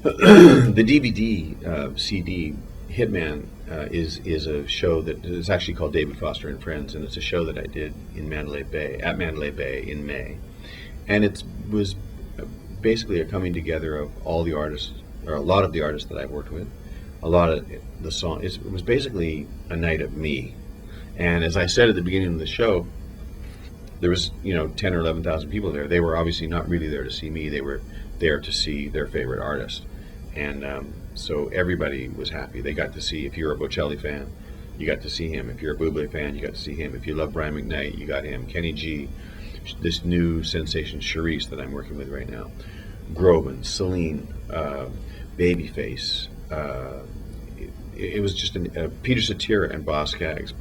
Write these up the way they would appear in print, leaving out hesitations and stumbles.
The DVD CD Hitman is a show that is actually called David Foster and Friends, and it's a show that I did in Mandalay Bay at Mandalay Bay in May, and it was basically a coming together of all the artists, or a lot of the artists that I've worked with. A lot of the song. It was basically a night of me, and as I said at the beginning of the show, there was 10 or 11,000 people there. They were obviously not really there to see me. They were there to see their favorite artist, and so everybody was happy. They got to see. If you're a Bocelli fan, you got to see him. If you're a Bublé fan, you got to see him. If you love Brian McKnight, you got him. Kenny G, this new sensation Charisse that I'm working with right now, Groban, Celine, Babyface. It was just Peter Cetera and Boss Skaggs,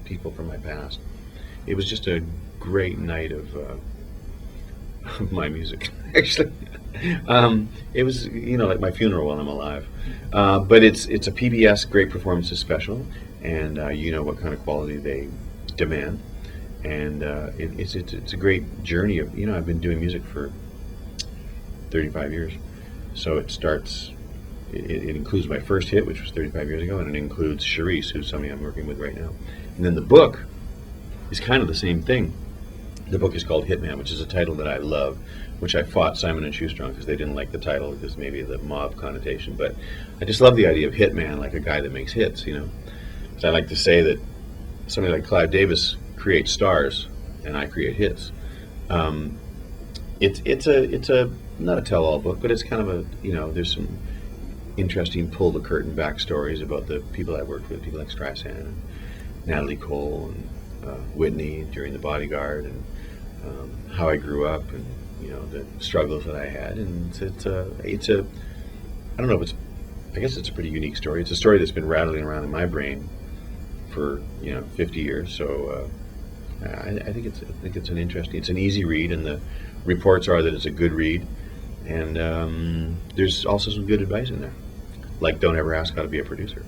people from my past. It was just a great night of my music, actually. It was, like my funeral while I'm alive. But it's a PBS Great Performances special, and you know what kind of quality they demand. And it's a great journey of, I've been doing music for 35 years. So it starts, it includes my first hit, which was 35 years ago, and it includes Charisse, who's somebody I'm working with right now. And then the book is kind of the same thing. The book is called Hitman, which is a title that I love, which I fought Simon & Schuster on because they didn't like the title because maybe the mob connotation. But I just love the idea of hitman, like a guy that makes hits, Because I like to say that somebody like Clive Davis creates stars, and I create hits. It's a not a tell-all book, but it's kind of a there's some interesting pull the curtain back stories about the people I worked with, people like Streisand and Natalie Cole and Whitney during The Bodyguard, and how I grew up, and the struggles that I had, and it's a I don't know if it's I guess it's a pretty unique story. It's a story that's been rattling around in my brain for 50 years. So I think it's an interesting. It's an easy read, and the reports are that it's a good read, and there's also some good advice in there, like don't ever ask how to be a producer.